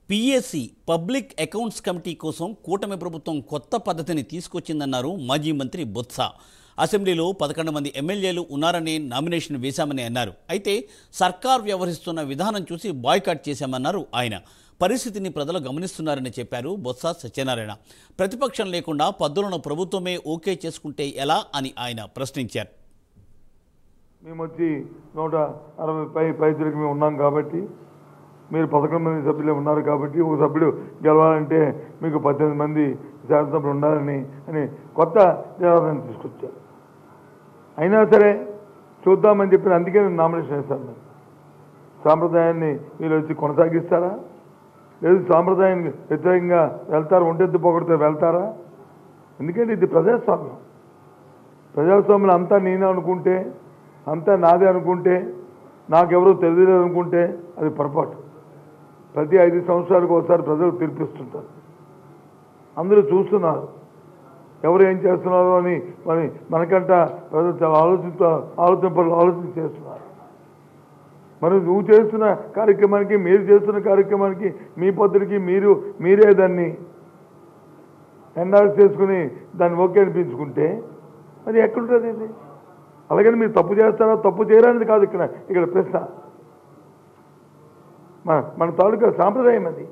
PAC public accounts committee కోసం కూటమి ప్రభుత్వం కొత్త పద్ధతిని తీసుకొచ్చిందన్నారు మాజీ మంత్రి బొత్స. అసెంబ్లీలో 11 మంది ఎమ్మెల్యేలు ఉన్నారని నామినేషన్ వేశామని అన్నారు. అయితే సర్కార్ వ్యవహరిస్తున్న విధానం చూసి బాయ్కాట్ చేశామన్నారు ఆయన. పరిస్థితిని ప్రజలు గమనిస్తున్నారని చెప్పారు బొత్స సత్యనారాయణ. ప్రతిపక్షం లేకుండా పద్దులను ప్రభుత్వమే ఓకే చేసుకుంటే ఎలా అని ఆయన ప్రశ్నించారు. మేము వచ్చి 160 పైసలకి మేము ఉన్నాం కాబట్టి, మీరు 11 మంది సభ్యులే ఉన్నారు కాబట్టి, ఒక సభ్యుడు గెలవాలంటే మీకు 18 మంది శాసనసభ్యులు ఉండాలని అని కొత్త జవాబుని తీసుకొచ్చారు. అయినా సరే చూద్దామని చెప్పి అందుకే నేను నామినేషన్ వేస్తాను. సాంప్రదాయాన్ని మీరు వచ్చి కొనసాగిస్తారా, లేదు సాంప్రదాయానికి వ్యతిరేకంగా వెళ్తారా, ఒంటెత్తు పొగడితే వెళ్తారా? ఎందుకంటే ఇది ప్రజాస్వామ్యం. ప్రజాస్వామ్యం అంతా నేనే అనుకుంటే, అంతా నాదే అనుకుంటే, నాకెవరూ తెలియలేదు అనుకుంటే అది పొరపాటు. ప్రతి 5 సంవత్సరాలకు ఒకసారి ప్రజలు తీర్పిస్తుంటారు. అందరూ చూస్తున్నారు ఎవరు ఏం చేస్తున్నారో అని. మనకంట ప్రజలు చాలా ఆలోచన చేస్తున్నారు. మరి నువ్వు చేస్తున్న కార్యక్రమానికి, మీరు చేస్తున్న కార్యక్రమానికి, మీ పద్ధతికి మీరే దాన్ని ఎండార్స్ చేసుకుని దాన్ని ఓకే అనిపించుకుంటే అది ఎక్కడుంటుంది ఇది? అలాగని మీరు తప్పు చేస్తారా తప్పు చేయరనేది కాదు ఇక్కడ ప్రశ్న. మన తాలూకా సాంప్రదాయం అది.